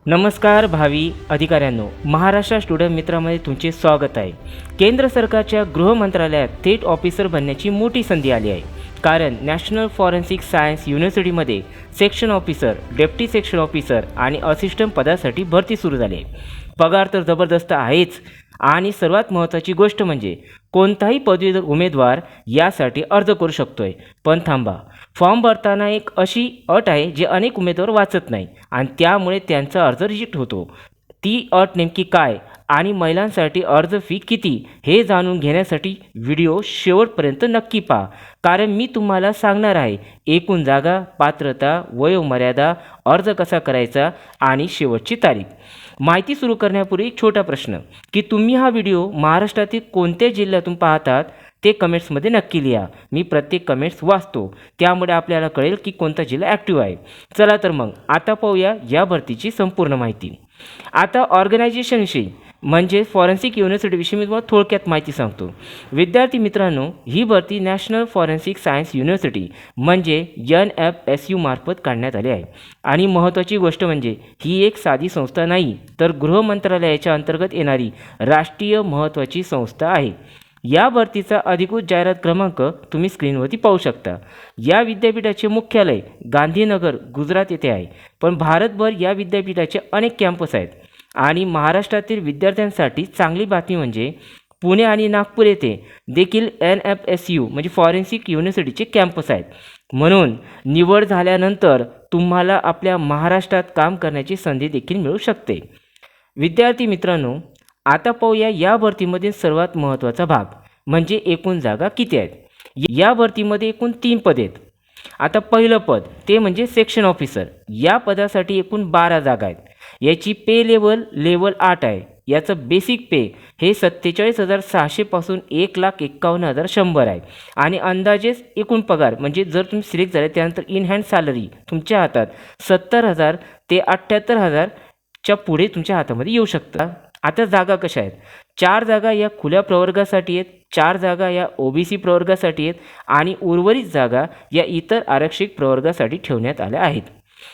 नमस्कार भावी अधिकाऱ्यांनो, महाराष्ट्र स्टुडंट मित्रामध्ये तुमचे स्वागत आहे। केंद्र सरकारच्या गृह मंत्रालयात थेट ऑफिसर बनण्याची मोठी संधी आली आहे। कारण नॅशनल फॉरेन्सिक सायन्स युनिव्हर्सिटीमध्ये section officer, deputy section officer आणि असिस्टंट पदासाठी भरती सुरू झाली आहे। पगार तर जबरदस्त आहेच आणि सर्वात महत्त्वाची गोष्ट म्हणजे कोणताही पदवीधर उमेदवार यासाठी अर्ज करू शकतोय। पण थांबा, फॉर्म भरताना एक अशी अट आहे जे अनेक उमेदवार वाचत नाही आणि त्यामुळे त्यांचा अर्ज रिजेक्ट होतो। ती अट नेमकी काय आणि महिलांसाठी अर्ज फी किती हे जाणून घेण्यासाठी व्हिडिओ शेवटपर्यंत नक्की पहा, कारण मी तुम्हाला सांगणार आहे एकूण जागा, पात्रता, वयोमर्यादा, अर्ज कसा करायचा आणि शेवटची तारीख। माहिती सुरू करण्यापूर्वी एक छोटा प्रश्न की तुम्ही हा व्हिडिओ महाराष्ट्रातील कोणत्या जिल्ह्यातून पाहतात ते कमेंट्समध्ये नक्की लिहा। मी प्रत्येक कमेंट्स वाचतो, त्यामुळे आपल्याला कळेल की कोणता जिल्हा ॲक्टिव्ह आहे। चला तर मग आता पाहूया या भरतीची संपूर्ण माहिती। आता ऑर्गनायझेशनविषयी म्हणजे फॉरेन्सिक युनिव्हर्सिटीविषयी मी तुम्हाला थोडक्यात माहिती सांगतो। विद्यार्थी मित्रांनो, ही भरती नॅशनल फॉरेन्सिक सायन्स युनिव्हर्सिटी म्हणजे NFSU मार्फत काढण्यात आली आहे। आणि महत्त्वाची गोष्ट म्हणजे ही एक साधी संस्था नाही, तर गृह मंत्रालयाच्या अंतर्गत येणारी राष्ट्रीय महत्त्वाची संस्था आहे। या भरतीचा अधिकृत जाहिरात क्रमांक तुम्ही स्क्रीनवरती पाहू शकता। या विद्यापीठाचे मुख्यालय गांधीनगर गुजरात येथे आहे, पण भारतभर या विद्यापीठाचे अनेक कॅम्पस आहेत। आणि महाराष्ट्रातील विद्यार्थ्यांसाठी चांगली बातमी म्हणजे पुणे आणि नागपूर येथे देखील NFSU म्हणजे फॉरेन्सिक युनिव्हर्सिटीचे कॅम्पस आहेत। म्हणून निवड झाल्यानंतर तुम्हाला आपल्या महाराष्ट्रात काम करण्याची संधी देखील मिळू शकते। विद्यार्थी मित्रांनो, आता पाहूया या भरतीमधील सर्वात महत्त्वाचा भाग म्हणजे एकूण जागा किती आहेत। या भरतीमध्ये एकूण 3 पदे आहेत। आता पहिलं पद ते म्हणजे सेक्शन ऑफिसर। या पदासाठी एकूण 12 जागा आहेत। याची पे लेवल 8 आहे। याचं बेसिक पे हे 47,600 पासून 1,51,100 आहे। आणि अंदाजेच एकूण पगार म्हणजे जर तुम्ही सिलेक्ट झाले त्यानंतर इन हँड सॅलरी तुमच्या हातात 70,000 ते 78,000 च्या पुढे तुमच्या हातामध्ये येऊ शकता। आता जागा कशा आहेत? 4 जागा या खुल्या प्रवर्गासाठी आहेत, 4 जागा या OBC प्रवर्गासाठी आहेत आणि उर्वरित जागा या इतर आरक्षित प्रवर्गासाठी ठेवण्यात आल्या आहेत।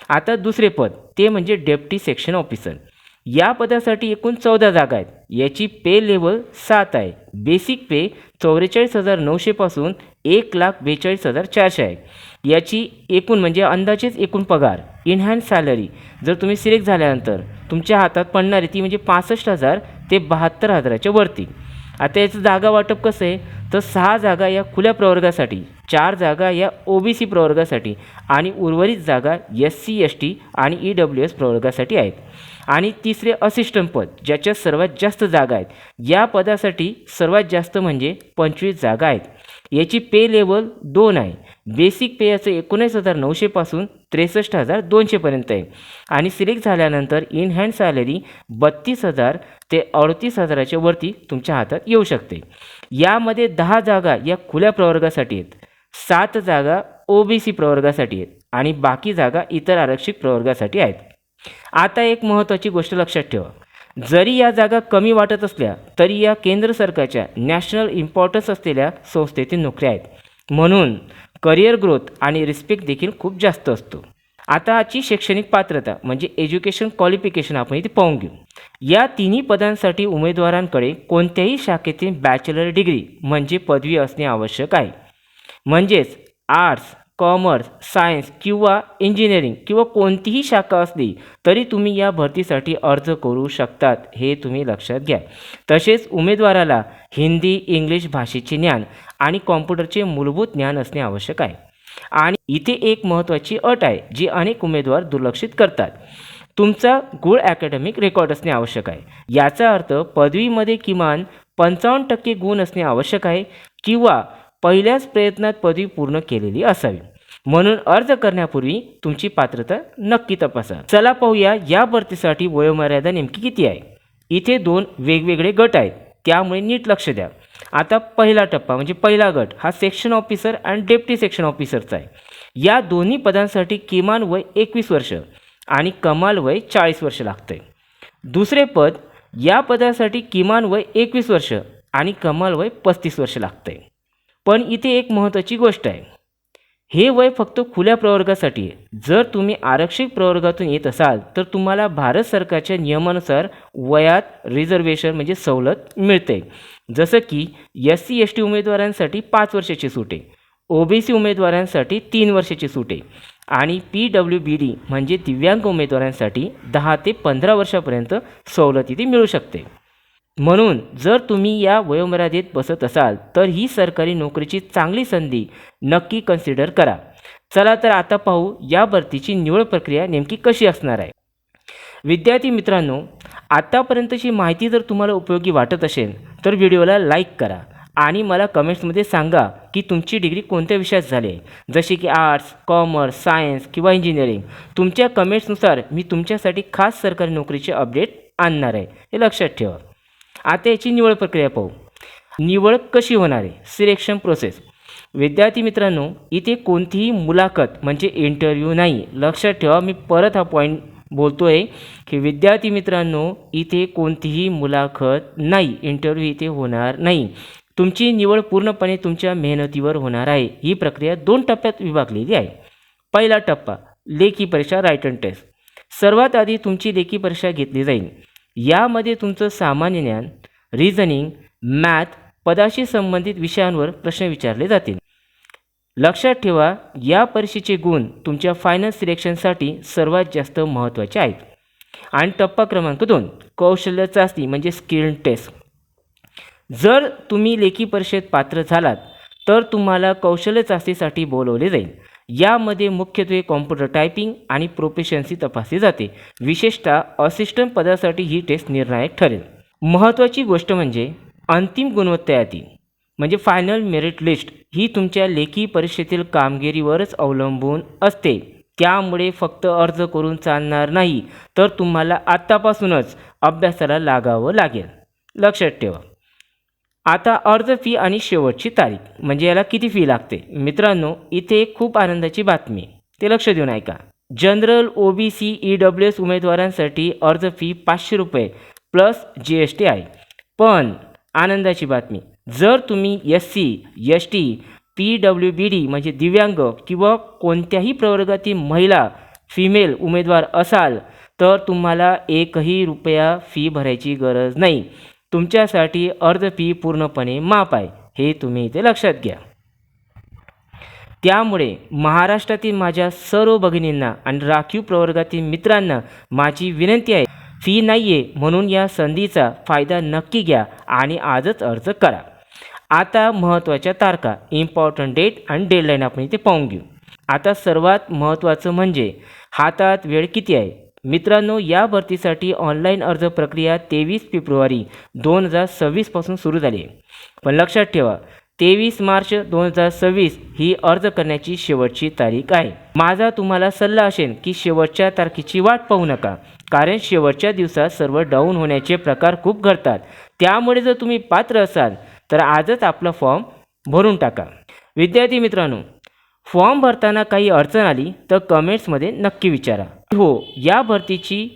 आता दुसरे पद ते म्हणजे डेप्टी सेक्शन ऑफिसर। या पदासाठी एकूण 14 जागा आहेत। याची पे लेवल 7 आहे। बेसिक पे 44,900 पासून 1,42,400 आहे। याची एकूण म्हणजे अंदाजेच एकूण पगार इन हँड सॅलरी जर तुम्ही सिलेक्ट झाल्यानंतर तुमच्या हातात पडणारी ती म्हणजे 65,000 ते 72,000च्या वरती। आता याचं जागा वाटप कसं आहे तर 6 जागा या खुल्या प्रवर्गासाठी, 4 जागा या OBC प्रवर्गासाठी आणि उर्वरित जागा SC ST आणि EWS प्रवर्गासाठी आहेत। आणि तिसरे असिस्टंट पद ज्याच्यात सर्वात जास्त जागा आहेत। या पदासाठी सर्वात जास्त म्हणजे 25 जागा आहेत। याची पे लेवल 2 आहे। बेसिक पे याचं 19,900 पासून 63,200 पर्यंत आहे। आणि सिलेक्ट झाल्यानंतर इन हँड सॅलरी 32,000 ते 38,000च्या वरती तुमच्या हातात येऊ शकते। यामध्ये 10 जागा या खुल्या प्रवर्गासाठी आहेत, 7 जागा OBC प्रवर्गासाठी आहेत आणि बाकी जागा इतर आरक्षित प्रवर्गासाठी आहेत। आता एक महत्त्वाची गोष्ट लक्षात ठेवा, जरी या जागा कमी वाटत असल्या तरी या केंद्र सरकारच्या नॅशनल इम्पॉर्टन्स असलेल्या संस्थेतील नोकऱ्या आहेत, म्हणून करिअर ग्रोथ आणि रिस्पेक्ट देखील खूप जास्त असतो। आता आजची शैक्षणिक पात्रता म्हणजे एज्युकेशन क्वालिफिकेशन आपण इथे पाहून घेऊ। या तिन्ही पदांसाठी उमेदवारांकडे कोणत्याही शाखेतील बॅचलर डिग्री म्हणजे पदवी असणे आवश्यक आहे। म्हणजेच आर्ट्स, कॉमर्स, सायन्स किंवा इंजिनिअरिंग किंवा कोणतीही शाखा असली तरी तुम्ही या भरतीसाठी अर्ज करू शकतात, हे तुम्ही लक्षात घ्या। तसेच उमेदवाराला हिंदी, इंग्लिश भाषेचे ज्ञान आणि कॉम्प्युटरचे मूलभूत ज्ञान असणे आवश्यक आहे। आणि इथे एक महत्त्वाची अट आहे जी अनेक उमेदवार दुर्लक्षित करतात, तुमचा गुड अकॅडमिक रेकॉर्ड असणे आवश्यक आहे। याचा अर्थ पदवीमध्ये किमान 55% गुण असणे आवश्यक आहे किंवा पहिल्याच प्रयत्नात पदवी पूर्ण केलेली असावी। म्हणून अर्ज करण्यापूर्वी तुमची पात्रता नक्की तपासा। चला पाहूया या भरतीसाठी वयोमर्यादा नेमकी किती आहे। इथे 2 वेगवेगळे गट आहेत, त्यामुळे नीट लक्ष द्या। आता पहिला टप्पा म्हणजे पहिला गट हा सेक्शन ऑफिसर आणि डेप्टी सेक्शन ऑफिसरचा आहे। या दोन्ही पदांसाठी किमान वय 21 वर्ष आणि कमाल वय 40 वर्ष लागते। दुसरे पद या पदासाठी किमान वय 21 वर्ष आणि कमाल वय 35 वर्ष लागते। पण इथे एक महत्त्वाची गोष्ट आहे, हे वय फक्त खुल्या प्रवर्गासाठी आहे. जर तुम्ही आरक्षित प्रवर्गातून येत असाल तर तुम्हाला भारत सरकारच्या नियमानुसार वयात रिझर्वेशन म्हणजे सवलत मिळते. जसं की SC/ST उमेदवारांसाठी 5 वर्षाची सूट आहे, OBC उमेदवारांसाठी 3 वर्षाची सूट आहे आणि PWBD म्हणजे दिव्यांग उमेदवारांसाठी 10 ते 15 वर्षापर्यंत सवलत इथे मिळू शकते. म्हणून जर तुम्ही या वयोमर्यादेत बसत असाल तर ही सरकारी नोकरीची चांगली संधी नक्की कन्सिडर करा. चला तर आता पाहू या भरतीची निवड प्रक्रिया नेमकी कशी असणार आहे. विद्यार्थी मित्रांनो, आत्तापर्यंतची माहिती जर तुम्हाला उपयोगी वाटत असेल तर व्हिडिओला लाईक करा आणि मला कमेंट्समध्ये सांगा की तुमची डिग्री कोणत्या विषयात झाली आहे, जसे की आर्ट्स, कॉमर्स, सायन्स किंवा इंजिनिअरिंग. तुमच्या कमेंट्सनुसार मी तुमच्यासाठी खास सरकारी नोकरीचे अपडेट आणणार आहे, हे लक्षात ठेवा. आता याची निवड प्रक्रिया पाहू. निवड कशी होणार आहे, सिलेक्शन प्रोसेस. विद्यार्थी मित्रांनो, इथे कोणतीही मुलाखत म्हणजे इंटरव्ह्यू नाही. लक्षात ठेवा, मी परत हा पॉईंट बोलतो आहे की विद्यार्थी मित्रांनो, इथे कोणतीही मुलाखत नाही, इंटरव्ह्यू इथे होणार नाही. तुमची निवड पूर्णपणे तुमच्या मेहनतीवर होणार आहे. ही प्रक्रिया 2 टप्प्यात विभागलेली आहे. पहिला टप्पा लेखी परीक्षा, रायटन टेस्ट. सर्वात आधी तुमची लेखी परीक्षा घेतली जाईल. यामध्ये तुमचं सामान्य ज्ञान, रिझनिंग, मॅथ, पदाशी संबंधित विषयांवर प्रश्न विचारले जातील. लक्षात ठेवा, या परीक्षेचे गुण तुमच्या फायनल सिलेक्शनसाठी सर्वात जास्त महत्त्वाचे आहेत. आणि टप्पा क्रमांक 2 कौशल्य चाचणी म्हणजे स्किल टेस्ट. जर तुम्ही लेखी परीक्षेत पात्र झालात तर तुम्हाला कौशल्य चाचणीसाठी बोलवले जाईल. यामध्ये मुख्यत्वे कॉम्प्युटर टायपिंग आणि प्रोफिशियन्सी तपासली जाते. विशेषतः असिस्टंट पदासाठी ही टेस्ट निर्णायक ठरेल. महत्त्वाची गोष्ट म्हणजे अंतिम गुणवत्ता यादी म्हणजे फायनल मेरिट लिस्ट ही तुमच्या लेखी परीक्षेतील कामगिरीवरच अवलंबून असते. त्यामुळे फक्त अर्ज करून चालणार नाही, तर तुम्हाला आत्तापासूनच अभ्यासाला लागावं लागेल. लक्षात ठेवा. आता अर्ज फी आणि शेवटची तारीख म्हणजे याला किती फी लागते. मित्रांनो, इथे एक खूप आनंदाची बातमी आहे, ते लक्ष देऊन ऐका. जनरल, OBC, EWS उमेदवारांसाठी अर्ज फी 500 रुपये प्लस GST आहे. पण आनंदाची बातमी, जर तुम्ही SC, ST, PWBD म्हणजे दिव्यांग किंवा कोणत्याही प्रवर्गातील महिला फिमेल उमेदवार असाल तर तुम्हाला 1ही रुपया फी भरायची गरज नाही. तुमच्यासाठी अर्ज फी पूर्णपणे माफ आहे, हे तुम्ही इथे लक्षात घ्या. त्यामुळे महाराष्ट्रातील माझ्या सर्व भगिनींना आणि राखीव प्रवर्गातील मित्रांना माझी विनंती आहे, फी नाही आहे म्हणून या संधीचा फायदा नक्की घ्या आणि आजच अर्ज करा. आता महत्त्वाच्या तारखा, इम्पॉर्टंट डेट आणि डेडलाईन आपण इथे पाहून घेऊ. आता सर्वात महत्त्वाचं म्हणजे हातात वेळ किती आहे. मित्रांनो, या भरतीसाठी ऑनलाईन अर्ज प्रक्रिया 23 फेब्रुवारी 2026 पासून सुरू झाली आहे. पण लक्षात ठेवा, 23 मार्च 2026 ही अर्ज करण्याची शेवटची तारीख आहे. माझा तुम्हाला सल्ला असेल की शेवटच्या तारखेची वाट पाहू नका, कारण शेवटच्या दिवसात सर्व डाऊन होण्याचे प्रकार खूप घडतात. त्यामुळे जर तुम्ही पात्र असाल तर आजच आपला फॉर्म भरून टाका. विद्यार्थी मित्रांनो, फॉर्म भरताना काही अडचण आली तर कमेंट्समध्ये नक्की विचारा. हो, या भरतीची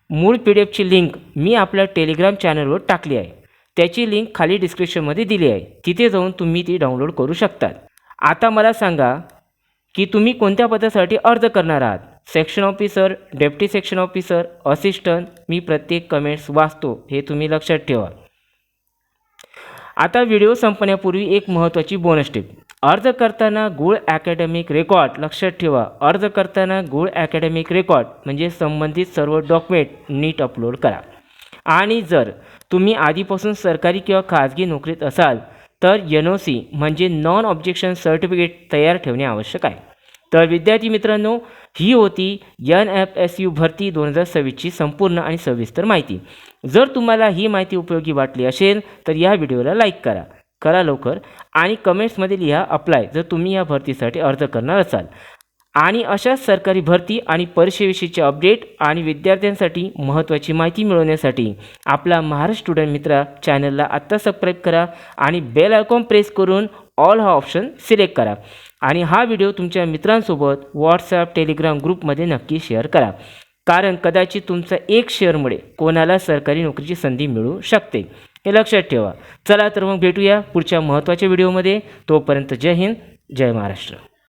मूळ PDFची लिंक मी आपल्या टेलिग्राम चॅनलवर टाकली आहे. त्याची लिंक खाली डिस्क्रिप्शनमध्ये दिली आहे, तिथे जाऊन तुम्ही ती डाउनलोड करू शकता. आता मला सांगा की तुम्ही कोणत्या पदासाठी अर्ज करणार आहात. Section officer, deputy section officer, assistant. मी प्रत्येक कमेंट्स वाचतो, हे तुम्ही लक्षात ठेवा. आता व्हिडिओ संपण्यापूर्वी एक महत्त्वाची बोनस टिप. अर्ज करताना गुळ अकॅडमिक रेकॉर्ड लक्षात ठेवा. अर्ज करताना गुळ अकॅडमिक रेकॉर्ड म्हणजे संबंधित सर्व डॉक्युमेंट नीट अपलोड करा. आणि जर तुम्ही आधीपासून सरकारी किंवा खाजगी नोकरीत असाल तर NOC म्हणजे नॉन ऑब्जेक्शन सर्टिफिकेट तयार ठेवणे आवश्यक आहे. तर विद्यार्थी मित्रांनो, ही होती NFSU भरती 2026ची संपूर्ण आणि सविस्तर माहिती. जर तुम्हाला ही माहिती उपयोगी वाटली असेल तर या व्हिडिओला लाईक करा लवकर आणि कमेंट्समध्ये लिहा अप्लाय जर तुम्ही या भरतीसाठी अर्ज करणार असाल. आणि अशाच सरकारी भरती आणि परीक्षेविषयीचे अपडेट आणि विद्यार्थ्यांसाठी महत्त्वाची माहिती मिळवण्यासाठी आपला महाराष्ट्र स्टुडंट मित्र चॅनलला आत्ता सबस्क्राईब करा आणि बेल आयकॉन प्रेस करून ऑल हा ऑप्शन सिलेक्ट करा. आणि हा व्हिडिओ तुमच्या मित्रांसोबत व्हॉट्सॲप, टेलिग्राम ग्रुपमध्ये नक्की शेअर करा, कारण कदाचित तुमचा एक शेअरमुळे कोणाला सरकारी नोकरीची संधी मिळू शकते, हे लक्षात ठेवा. चला तर मग भेटूया पुढच्या महत्त्वाच्या व्हिडिओमध्ये. तोपर्यंत जय हिंद, जय महाराष्ट्र.